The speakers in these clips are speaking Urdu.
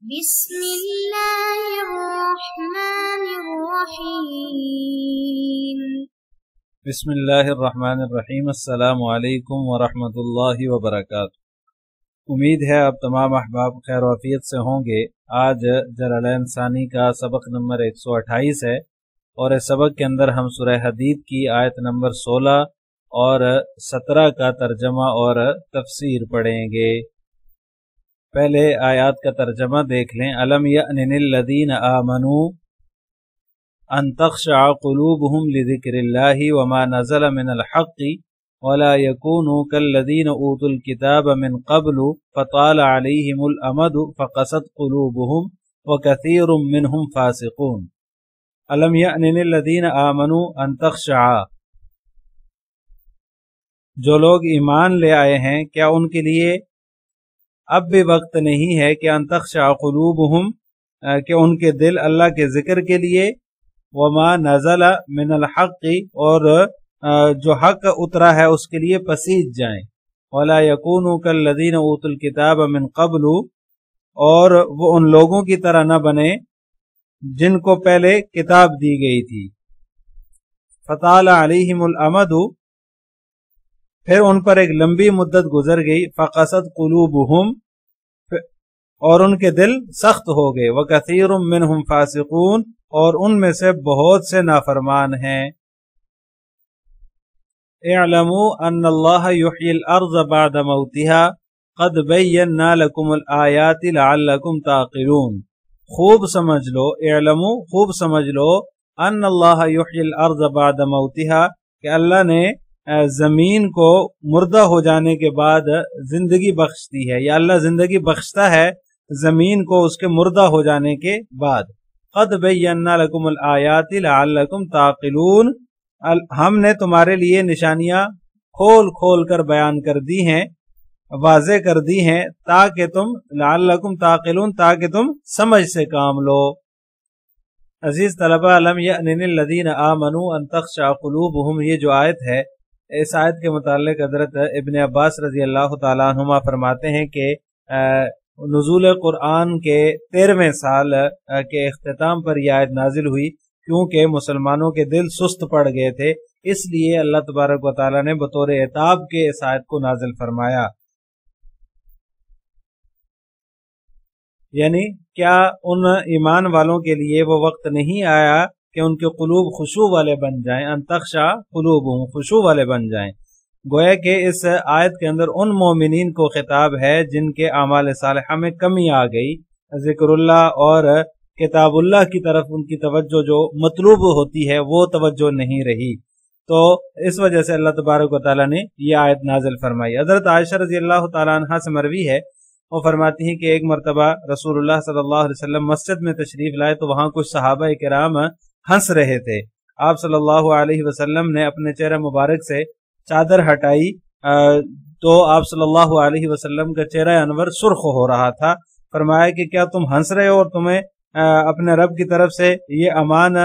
بسم اللہ الرحمن الرحیم بسم اللہ الرحمن الرحیم۔ السلام علیکم ورحمۃ اللہ وبرکاتہ۔ امید ہے آپ تمام احباب خیر و عافیت سے ہوں گے۔ آج جلالین ثانی کا سبق نمبر 128 ہے، اور اس سبق کے اندر ہم سورہ حدید کی آیت نمبر 16 اور 17 کا ترجمہ اور تفسیر پڑھیں گے۔ پہلے آیات کا ترجمہ دیکھ لیں۔ الم یأن للذین آمنوا ان تخشع قلوبهم لذکر اللہ وما نزل من الحق ولا يكونوا كالذین اوتوا الكتاب من قبل فطال علیہم الامد فقست قلوبهم وكثیر منهم فاسقون۔ الم یأن للذین آمنوا ان تخشع، جو لوگ ایمان لے آئے ہیں کیا ان کے لیے اب بھی وقت نہیں ہے کہ ان تخشع قلوبهم، کہ ان کے دل اللہ کے ذکر کے لیے، وما نزل من الحق، اور جو حق اترا ہے اس کے لیے پسیج جائیں، ولا يكونوا كالذین اوتوا الکتاب من قبل، اور وہ ان لوگوں کی طرح نہ بنے جن کو پہلے کتاب دی گئی تھی۔ فطال علیہم الامد، پھر ان پر ایک لمبی مدت گزر گئی، فقست قلوبہم، اور ان کے دل سخت ہو گئے، وکثیر منہم فاسقون، اور ان میں سے بہت سے نافرمان ہیں۔ اعلموا ان اللہ یحیی الارض بعد موتها قد بینا لکم الآیات لعلکم تعقلون۔ خوب سمجھ لو، اعلموا خوب سمجھ لو، ان اللہ یحیی الارض بعد موتها، کہ اللہ نے زمین کو مردہ ہو جانے کے بعد زندگی بخشتی ہے، یا اللہ زندگی بخشتا ہے زمین کو اس کے مردہ ہو جانے کے بعد۔ قد بینا لکم الآیات لعلکم تعقلون، ہم نے تمہارے لیے نشانیاں کھول کھول کر بیان کر دی ہیں، واضح کر دی ہیں، تاکہ تم لعلکم تعقلون، تاکہ تم سمجھ سے کام لو۔ عزیز طلبہ، الم یأن للذین آمنوا ان تخشع قلوبہم، یہ جو آیت ہے، اس آیت کے متعلق حضرت ابن عباس رضی اللہ تعالیٰ عنہما فرماتے ہیں کہ نزول قرآن کے 13ویں سال کے اختتام پر یہ آیت نازل ہوئی، کیونکہ مسلمانوں کے دل سست پڑ گئے تھے، اس لیے اللہ تبارک و تعالیٰ نے بطور عتاب کے اس آیت کو نازل فرمایا۔ یعنی کیا ان ایمان والوں کے لیے وہ وقت نہیں آیا کہ ان کے قلوب خشوع والے بن جائیں، ان تخشع قلوبہم، خشوع والے بن جائیں؟ گویا کہ اس آیت کے اندر ان مومنین کو خطاب ہے جن کے اعمال صالحہ میں کمی آ گئی، ذکر اللہ اور کتاب اللہ کی طرف ان کی توجہ جو مطلوب ہوتی ہے وہ توجہ نہیں رہی، تو اس وجہ سے اللہ تبارک و تعالیٰ نے یہ آیت نازل فرمائی۔ حضرت عائشہ رضی اللہ تعالیٰ عنہا سے مروی ہے، وہ فرماتی ہیں کہ ایک مرتبہ رسول اللہ صلی اللہ علیہ وسلم مسجد میں تشریف لائے تو وہاں کچھ صحابہ کرام ہنس رہے تھے۔ آپ صلی اللہ علیہ وسلم نے اپنے چہرہ مبارک سے چادر ہٹائی تو آپ صلی اللہ علیہ وسلم کا چہرہ انور سرخ ہو رہا تھا۔ فرمایا کہ کیا تم ہنس رہے ہو اور تمہیں اپنے رب کی طرف سے یہ امان،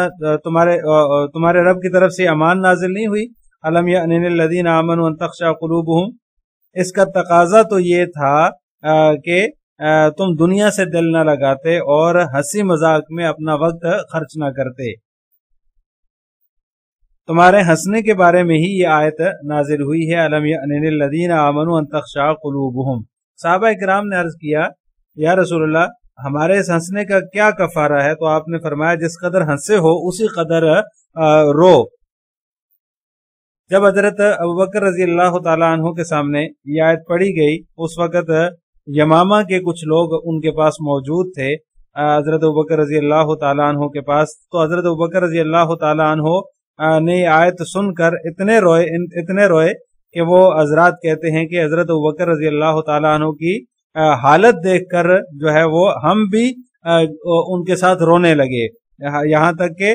تمہارے رب کی طرف سے امان نازل نہیں ہوئی؟ الم یأن للذین آمنوا ان تخشع قلوبہم، اس کا تقاضا تو یہ تھا کہ تم دنیا سے دل نہ لگاتے اور ہنسی مذاق میں اپنا وقت خرچ نہ کرتے۔ تمہارے ہنسنے کے بارے میں ہی یہ آیت نازل ہوئی ہے، الم یأن للذین آمنوا ان تخشع قلوبہم۔ صحابہ کرام نے عرض کیا، یا رسول اللہ، ہمارے اس ہنسنے کا کیا کفارہ ہے؟ تو آپ نے فرمایا جس قدر ہنسے ہو اسی قدر رو۔ جب حضرت ابوبکر رضی اللہ تعالیٰ عنہ کے سامنے یہ آیت پڑھی گئی، اس وقت یمامہ کے کچھ لوگ ان کے پاس موجود تھے، حضرت ابوبکر رضی اللہ تعالیٰ عنہ کے پاس، تو حضرت ابوبکر رضی اللہ تعالیٰ عنہ نے آیت سن کر اتنے روئے کہ وہ حضرات کہتے ہیں کہ حضرت ابوبکر رضی اللہ تعالیٰ عنہ کی حالت دیکھ کر جو ہے وہ ہم بھی ان کے ساتھ رونے لگے، یہاں تک کہ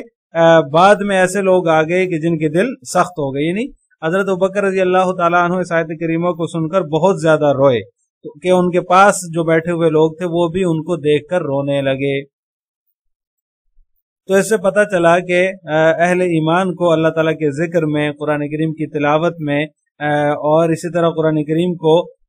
بعد میں ایسے لوگ آ گئے کہ جن کے دل سخت ہو گئے۔ یعنی حضرت ابوبکر رضی اللہ تعالیٰ عنہ اس آیت کریمہ کو سن کر بہت زیادہ روئے کہ ان کے پاس جو بیٹھے ہوئے لوگ تھے وہ بھی ان کو دیکھ کر رونے لگے۔ تو اس سے پتہ چلا کہ اہل ایمان کو اللہ تعالیٰ کے ذکر میں، قرآن کریم کی تلاوت میں، اور اسی طرح قرآن کریم کو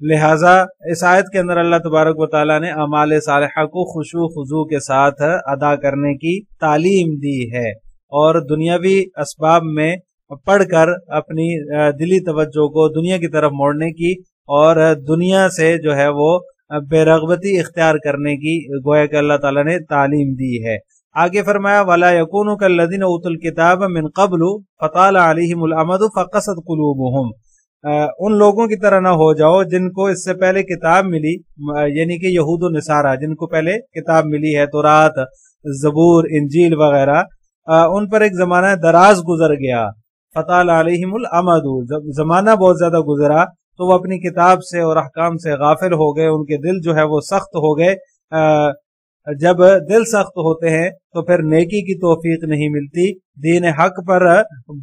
لہٰذا اس آیت کے اندر اللہ تبارک و تعالیٰ نے اعمال صالحہ کو خشوع خضوع کے ساتھ ادا کرنے کی تعلیم دی ہے، اور دنیاوی اسباب میں پڑھ کر اپنی دلی توجہ کو دنیا کی طرف موڑنے کی اور دنیا سے جو ہے وہ بے رغبتی اختیار کرنے کی گویا کہ اللہ تعالیٰ نے تعلیم دی ہے۔ آگے فرمایا وَلَا يَكُونُوا كَالَّذِينَ أُوتُوا الْكِتَابَ مِنْ قَبْلُ فَطَالَ عَلَيْهِمُ الْأَمَدُ فَقَسَتْ قُلُوبُهُمْ، ان لوگوں کی طرح نہ ہو جاؤ جن کو اس سے پہلے کتاب ملی، یعنی کہ یہود و نصارہ، جن کو پہلے کتاب ملی ہے، تورات، زبور، انجیل وغیرہ، ان پر ایک زمانہ دراز گزر گیا۔ فَطَالَ عَلَيْهِمُ الْأَمَدُ، جب زمانہ بہت زیادہ گزرا تو وہ اپنی کتاب سے اور احکام سے غافل ہو گئے، ان کے دل جو ہے وہ سخت ہو گئے۔ جب دل سخت ہوتے ہیں تو پھر نیکی کی توفیق نہیں ملتی، دین حق پر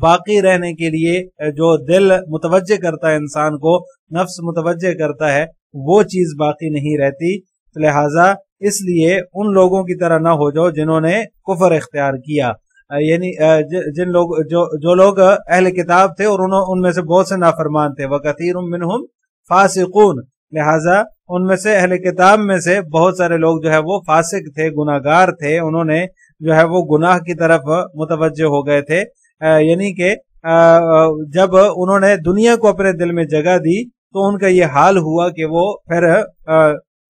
باقی رہنے کے لیے جو دل متوجہ کرتا ہے انسان کو، نفس متوجہ کرتا ہے، وہ چیز باقی نہیں رہتی۔ لہٰذا اس لیے ان لوگوں کی طرح نہ ہو جاؤ جنہوں نے کفر اختیار کیا، یعنی جن لوگ جو لوگ اہل کتاب تھے اور ان میں سے بہت سے نافرمان تھے، وَكَثِيرٌ مِّنْهُمْ فَاسِقُونَ، لہٰذا ان میں سے اہل کتاب میں سے بہت سارے لوگ جو ہے وہ فاسق تھے، گناہگار تھے، انہوں نے جو ہے وہ گناہ کی طرف متوجہ ہو گئے تھے، یعنی کہ جب انہوں نے دنیا کو اپنے دل میں جگہ دی تو ان کا یہ حال ہوا کہ وہ پھر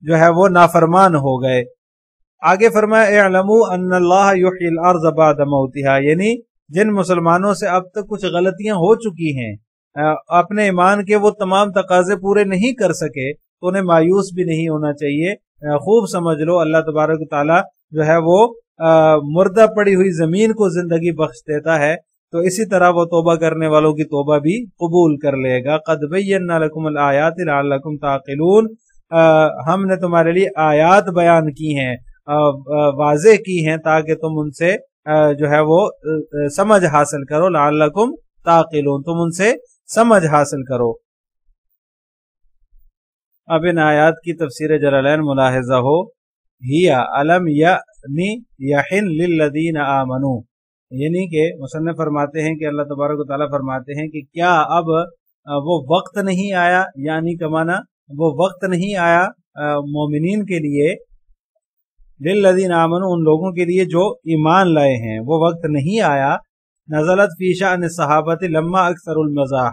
جو ہے وہ نافرمان ہو گئے۔ آگے فرمایا اعلموا ان اللہ یحیی الارض بعد موتها، یعنی جن مسلمانوں سے اب تک کچھ غلطیاں ہو چکی ہیں، اپنے ایمان کے وہ تمام تقاضے پورے نہیں کر سکے تو انہیں مایوس بھی نہیں ہونا چاہیے۔ خوب سمجھ لو اللہ تبارک و تعالیٰ جو ہے وہ مردہ پڑی ہوئی زمین کو زندگی بخش دیتا ہے، تو اسی طرح وہ توبہ کرنے والوں کی توبہ بھی قبول کر لے گا۔ قد بینا لکم الآیات لعلکم تعقلون، ہم نے تمہارے لیے آیات بیان کی ہیں، واضح کی ہیں تاکہ تم ان سے جو ہے وہ سمجھ حاصل کرو، لعلکم تعقلون، تم ان سے سمجھ حاصل کرو۔ اب ان آیات کی تفسیر جلالین ملاحظہ ہو، ہی علم یعنی یحن للذین آمنوا، یعنی کہ مصنف فرماتے ہیں کہ اللہ تبارک و تعالیٰ فرماتے ہیں کہ کیا اب وہ وقت نہیں آیا، یعنی کمانا وہ وقت نہیں آیا مومنین کے لیے، للذین آمنوا ان لوگوں کے لیے جو ایمان لائے ہیں، وہ وقت نہیں آیا۔ نزلت فی شأن الصحابۃ لما اکثر المزاح،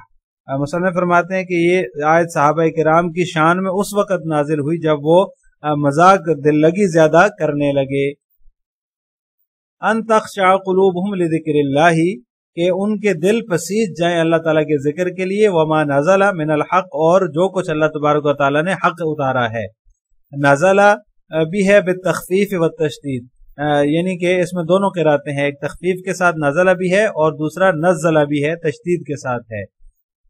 مصنف فرماتے ہیں کہ یہ آیت صحابہ کرام کی شان میں اس وقت نازل ہوئی جب وہ مذاق دل لگی زیادہ کرنے لگے۔ ان تخشع قلوبہم لذکر اللہ، کہ ان کے دل پسیج جائیں اللہ تعالیٰ کے ذکر کے لیے، وما نزل من الحق، اور جو کچھ اللہ تبارک و تعالیٰ نے حق اتارا ہے۔ نزل بھی ہے بالتخفیف والتشدید، یعنی کہ اس میں دونوں قراتیں ہیں، ایک تخفیف کے ساتھ نزل بھی ہے اور دوسرا نزل بھی ہے، تشدید کے ساتھ ہے۔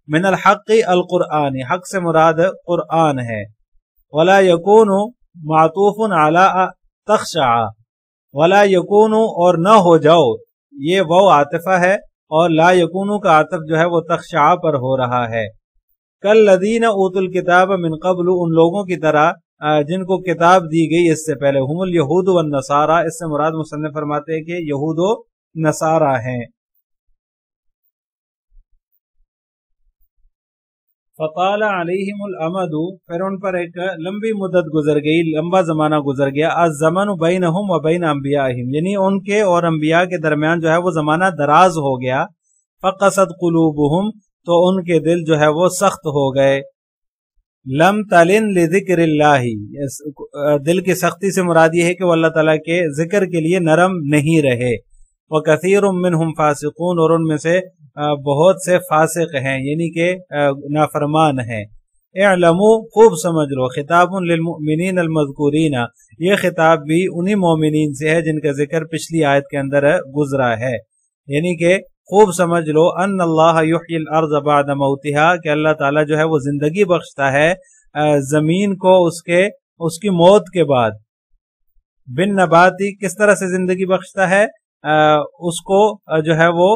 من الحق القرآن، حق سے مراد قرآن ہے۔ ولا یکون معطوف علی تخشع، ولا یکون اور نہ ہو جاؤ، یہ وہ عاطفہ ہے، اور لا یکون کا عاطف جو ہے وہ تخشع پر ہو رہا ہے۔ کالذین اوتوا الکتاب من قبل، ان لوگوں کی طرح جن کو کتاب دی گئی اس سے پہلے، ہم الیہود والنصارى، اس سے مراد مصنف فرماتے ہیں کہ یہود و نصارہ ہیں۔ فطال علیہم الامد، پھر ان پر ایک لمبی مدت گزر گئی، لمبا زمانہ گزر گیا، الزمن بینہم و بین انبیائہم، یعنی ان کے اور انبیاء کے درمیان جو ہے وہ زمانہ دراز ہو گیا۔ فقست قلوبہم، تو ان کے دل جو ہے وہ سخت ہو گئے۔ لم تلن لذکر اللہ، دل کی سختی سے مراد یہ ہے کہ وہ اللہ تعالیٰ کے ذکر کے لیے نرم نہیں رہے۔ وکثیر منہم فاسقون، اور ان میں سے بہت سے فاسق ہیں، یعنی کہ نافرمان ہیں۔ اعلموا، خوب سمجھ لو، خطاب للمؤمنین المذکورین، یہ خطاب بھی انہی مومنین سے ہے جن کا ذکر پچھلی آیت کے اندر گزرا ہے، یعنی کہ خوب سمجھ لو ان اللہ یحیی الارض بعد موتها، کہ اللہ تعالیٰ جو ہے وہ زندگی بخشتا ہے زمین کو اس کی موت کے بعد۔ بالنباتی، کس طرح سے زندگی بخشتا ہے؟ اس کو جو ہے وہ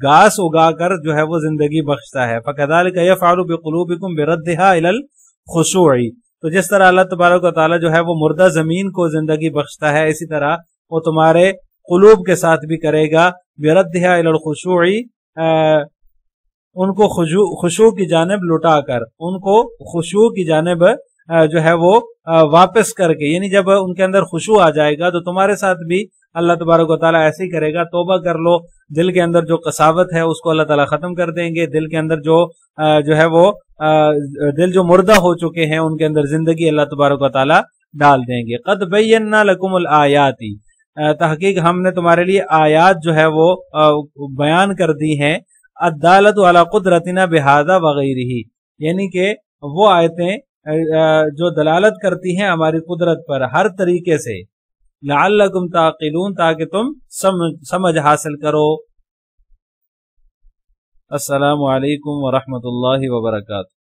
گھاس اگا کر جو ہے وہ زندگی بخشتا ہے۔ فَكَذَلِكَ يَفْعَلُ بِقُلُوبِكُمْ بِرَدِّهَا إِلَى الْخُشُوعِ، تو جس طرح اللہ تبارک و تعالیٰ جو ہے وہ مردہ زمین کو زندگی بخشتا ہے، اسی طرح وہ تمہارے قلوب کے ساتھ بھی کرے گا، بِرَدِّهَا إِلَى الْخُشُوعِ، ان کو خشوع کی جانب لٹا کر، ان کو خشوع کی جانب جو ہے وہ واپس کر کے، یعنی جب ان کے اندر خشوع آ جائے گا تو تمہارے ساتھ بھی اللہ تبارک و تعالیٰ ایسے ہی کرے گا. توبہ کر لو، دل کے اندر جو قساوت ہے اس کو اللہ تعالیٰ ختم کر دیں گے. دل کے اندر جو ہے وہ دل جو مردہ ہو چکے ہیں ان کے اندر زندگی اللہ تبارک و تعالیٰ ڈال دیں گے. قد بینا لکم الآیات، تحقیق ہم نے تمہارے لیے آیات جو ہے وہ بیان کر دی ہیں. الدالۃ علی قدرتنا بہذا وغیرہ، یعنی کہ وہ آیتیں جو دلالت کرتی ہیں ہماری قدرت پر ہر طریقے سے. لعلکم تعقلون، تاکہ تم سمجھ حاصل کرو. السلام علیکم ورحمۃ اللہ وبرکاتہ.